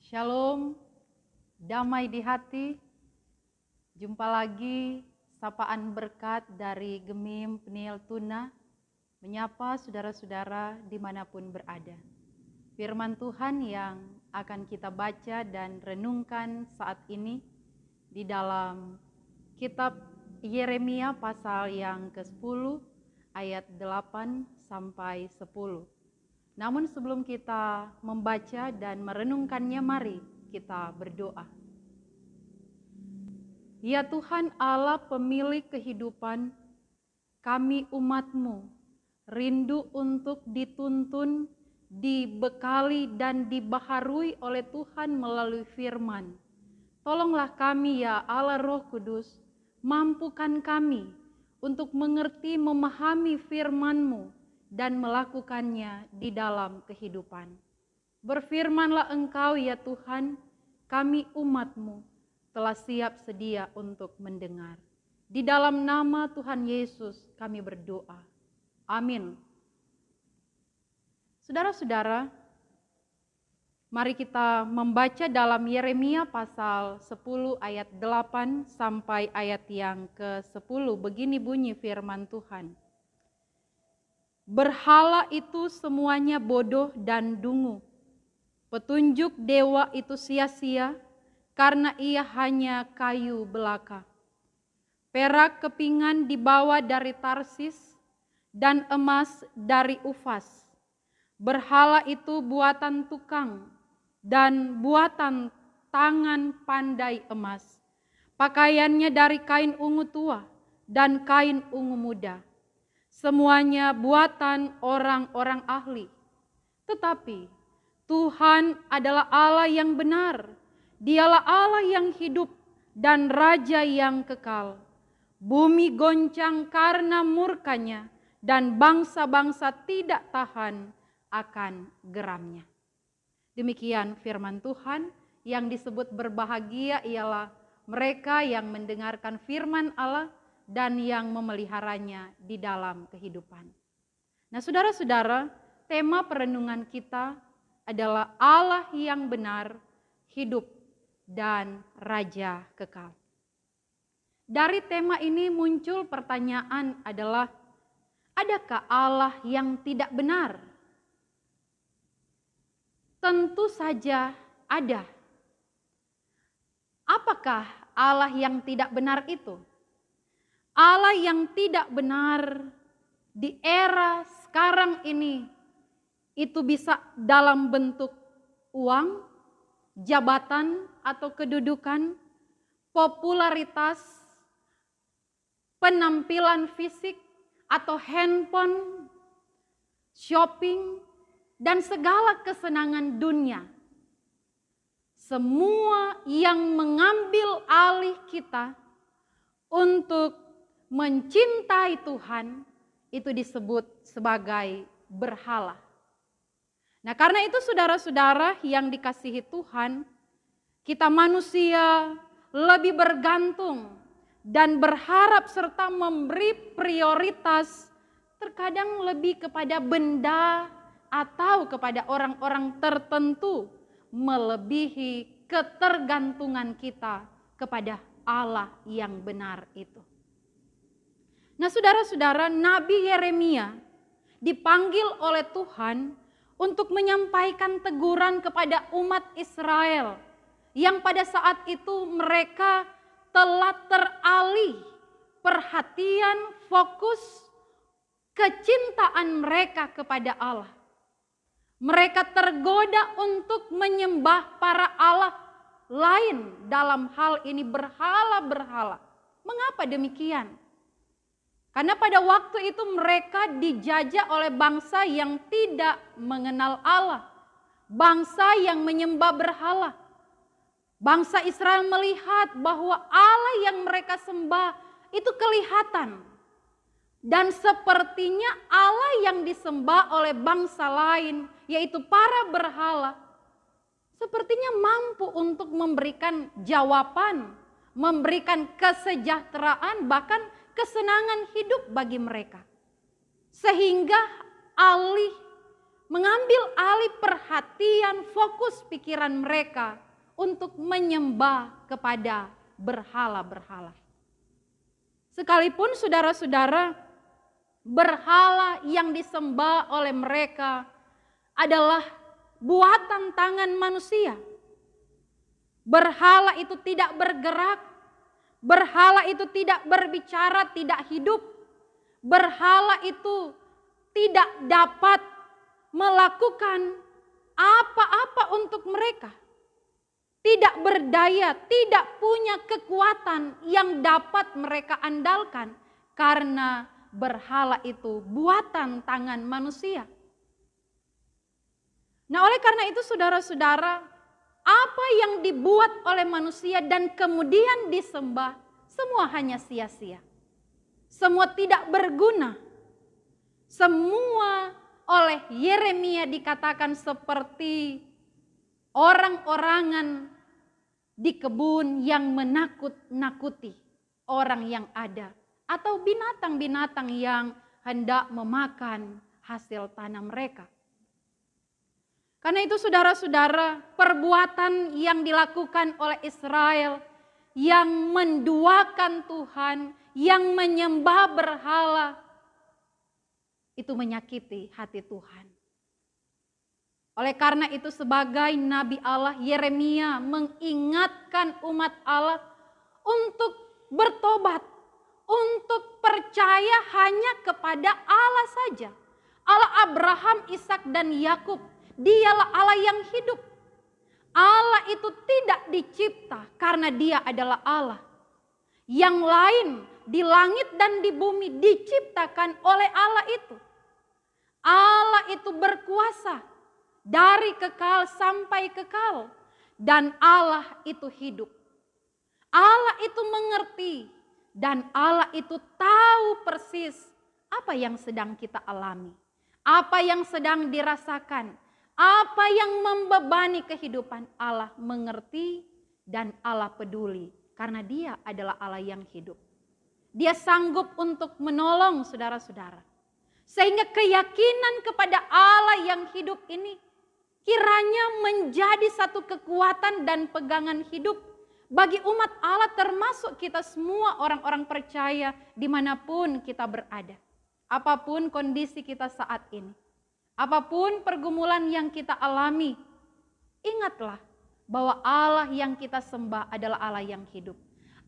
Shalom, damai di hati. Jumpa lagi sapaan berkat dari Gemim Peniel Tuna, menyapa saudara-saudara dimanapun berada. Firman Tuhan yang akan kita baca dan renungkan saat ini di dalam kitab Yeremia pasal yang ke-10 ayat 8 sampai 10. Namun sebelum kita membaca dan merenungkannya, mari kita berdoa. Ya Tuhan Allah pemilik kehidupan, kami umat-Mu rindu untuk dituntun, dibekali dan dibaharui oleh Tuhan melalui firman. Tolonglah kami ya Allah Roh Kudus, mampukan kami untuk mengerti, memahami firman-Mu dan melakukannya di dalam kehidupan. Berfirmanlah Engkau ya Tuhan, kami umat-Mu telah siap sedia untuk mendengar. Di dalam nama Tuhan Yesus kami berdoa. Amin. Saudara-saudara, mari kita membaca dalam Yeremia pasal 10 ayat 8 sampai ayat yang ke-10. Begini bunyi firman Tuhan. Berhala itu semuanya bodoh dan dungu. Petunjuk dewa itu sia-sia karena ia hanya kayu belaka. Perak kepingan dibawa dari Tarsis dan emas dari Ufas. Berhala itu buatan tukang dan buatan tangan pandai emas. Pakaiannya dari kain ungu tua dan kain ungu muda. Semuanya buatan orang-orang ahli. Tetapi Tuhan adalah Allah yang benar. Dialah Allah yang hidup dan Raja yang kekal. Bumi goncang karena murkanya dan bangsa-bangsa tidak tahan akan geramnya. Demikian firman Tuhan. Yang disebut berbahagia ialah mereka yang mendengarkan firman Allah dan yang memeliharanya di dalam kehidupan. Nah, saudara-saudara, tema perenungan kita adalah Allah yang benar, hidup, dan Raja kekal. Dari tema ini muncul pertanyaan adalah, adakah Allah yang tidak benar? Tentu saja ada. Apakah Allah yang tidak benar itu? Allah yang tidak benar di era sekarang ini itu bisa dalam bentuk uang, jabatan atau kedudukan, popularitas, penampilan fisik atau handphone, shopping, dan segala kesenangan dunia. Semua yang mengambil alih kita untuk mencintai Tuhan itu disebut sebagai berhala. Nah, karena itu saudara-saudara yang dikasihi Tuhan, kita manusia lebih bergantung dan berharap serta memberi prioritas terkadang lebih kepada benda atau kepada orang-orang tertentu melebihi ketergantungan kita kepada Allah yang benar itu. Nah, saudara-saudara, Nabi Yeremia dipanggil oleh Tuhan untuk menyampaikan teguran kepada umat Israel yang pada saat itu mereka telah teralih perhatian, fokus, kecintaan mereka kepada Allah. Mereka tergoda untuk menyembah para Allah lain, dalam hal ini berhala-berhala. Mengapa demikian? Karena pada waktu itu mereka dijajah oleh bangsa yang tidak mengenal Allah. Bangsa yang menyembah berhala. Bangsa Israel melihat bahwa Allah yang mereka sembah itu kelihatan. Dan sepertinya Allah yang disembah oleh bangsa lain, yaitu para berhala, sepertinya mampu untuk memberikan jawaban, memberikan kesejahteraan, bahkan kesenangan hidup bagi mereka. Sehingga alih mengambil alih perhatian, fokus pikiran mereka untuk menyembah kepada berhala-berhala. Sekalipun saudara-saudara, berhala yang disembah oleh mereka adalah buatan tangan manusia. Berhala itu tidak bergerak, berhala itu tidak berbicara, tidak hidup. Berhala itu tidak dapat melakukan apa-apa untuk mereka. Tidak berdaya, tidak punya kekuatan yang dapat mereka andalkan karena berhala itu buatan tangan manusia. Nah, oleh karena itu saudara-saudara, apa yang dibuat oleh manusia dan kemudian disembah, semua hanya sia-sia. Semua tidak berguna. Semua oleh Yeremia dikatakan seperti orang-orangan di kebun yang menakut-nakuti orang yang ada, atau binatang-binatang yang hendak memakan hasil tanam mereka. Karena itu saudara-saudara, perbuatan yang dilakukan oleh Israel yang menduakan Tuhan, yang menyembah berhala, itu menyakiti hati Tuhan. Oleh karena itu sebagai Nabi Allah, Yeremia mengingatkan umat Allah untuk bertobat, untuk percaya hanya kepada Allah saja. Allah Abraham, Ishak dan Yakub, Dialah Allah yang hidup. Allah itu tidak dicipta karena Dia adalah Allah. Yang lain di langit dan di bumi diciptakan oleh Allah itu. Allah itu berkuasa dari kekal sampai kekal. Dan Allah itu hidup. Allah itu mengerti. Dan Allah itu tahu persis apa yang sedang kita alami. Apa yang sedang dirasakan. Apa yang membebani kehidupan. Allah mengerti dan Allah peduli. Karena Dia adalah Allah yang hidup. Dia sanggup untuk menolong saudara-saudara. Sehingga keyakinan kepada Allah yang hidup ini kiranya menjadi satu kekuatan dan pegangan hidup bagi umat Allah, termasuk kita semua orang-orang percaya dimanapun kita berada. Apapun kondisi kita saat ini, apapun pergumulan yang kita alami, ingatlah bahwa Allah yang kita sembah adalah Allah yang hidup.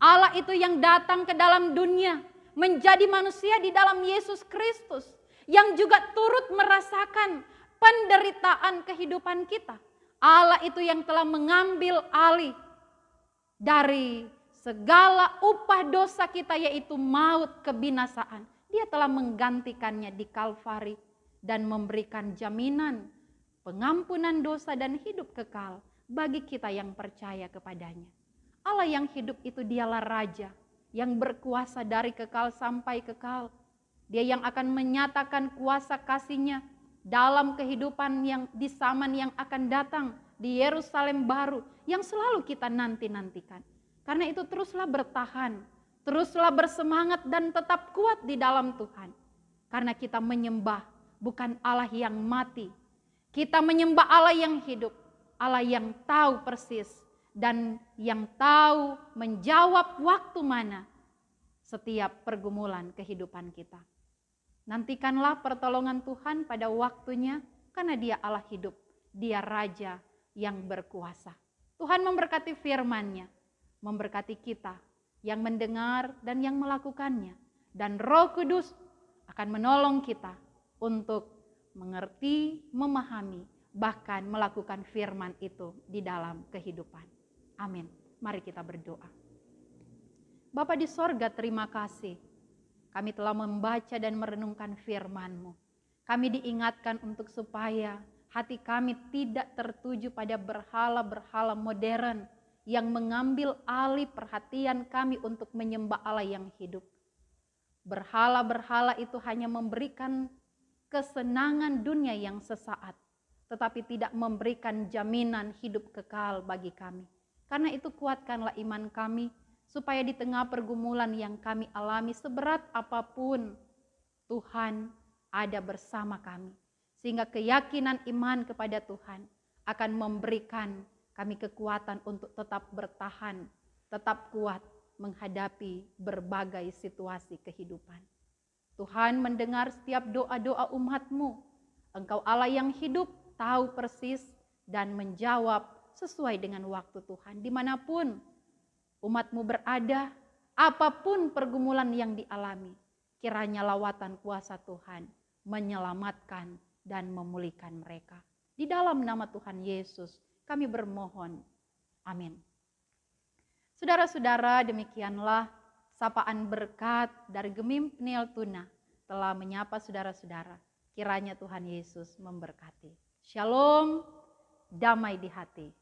Allah itu yang datang ke dalam dunia, menjadi manusia di dalam Yesus Kristus, yang juga turut merasakan penderitaan kehidupan kita. Allah itu yang telah mengambil alih dari segala upah dosa kita, yaitu maut, kebinasaan. Dia telah menggantikannya di Kalvari dan memberikan jaminan pengampunan dosa dan hidup kekal bagi kita yang percaya kepadanya. Allah yang hidup itu Dialah Raja yang berkuasa dari kekal sampai kekal. Dia yang akan menyatakan kuasa kasih-Nya dalam kehidupan yang di zaman yang akan datang, di Yerusalem baru yang selalu kita nanti-nantikan. Karena itu teruslah bertahan, teruslah bersemangat dan tetap kuat di dalam Tuhan. Karena kita menyembah bukan Allah yang mati. Kita menyembah Allah yang hidup, Allah yang tahu persis dan yang tahu menjawab waktu mana setiap pergumulan kehidupan kita. Nantikanlah pertolongan Tuhan pada waktunya, karena Dia Allah hidup, Dia Raja yang berkuasa. Tuhan memberkati firman-Nya, memberkati kita yang mendengar dan yang melakukannya. Dan Roh Kudus akan menolong kita untuk mengerti, memahami, bahkan melakukan firman itu di dalam kehidupan. Amin. Mari kita berdoa. Bapa di sorga, terima kasih. Kami telah membaca dan merenungkan firman-Mu. Kami diingatkan untuk supaya hati kami tidak tertuju pada berhala-berhala modern yang mengambil alih perhatian kami untuk menyembah Allah yang hidup. Berhala-berhala itu hanya memberikan kesenangan dunia yang sesaat, tetapi tidak memberikan jaminan hidup kekal bagi kami. Karena itu kuatkanlah iman kami, supaya di tengah pergumulan yang kami alami seberat apapun, Tuhan ada bersama kami. Sehingga keyakinan iman kepada Tuhan akan memberikan kami kekuatan untuk tetap bertahan, tetap kuat menghadapi berbagai situasi kehidupan. Tuhan mendengar setiap doa-doa umat-Mu. Engkau Allah yang hidup, tahu persis dan menjawab sesuai dengan waktu Tuhan. Dimanapun umat-Mu berada, apapun pergumulan yang dialami, kiranya lawatan kuasa Tuhan menyelamatkan dan memulihkan mereka. Di dalam nama Tuhan Yesus kami bermohon. Amin. Saudara-saudara, demikianlah sapaan berkat dari Gemim Peniel Tuna telah menyapa saudara-saudara. Kiranya Tuhan Yesus memberkati. Shalom, damai di hati.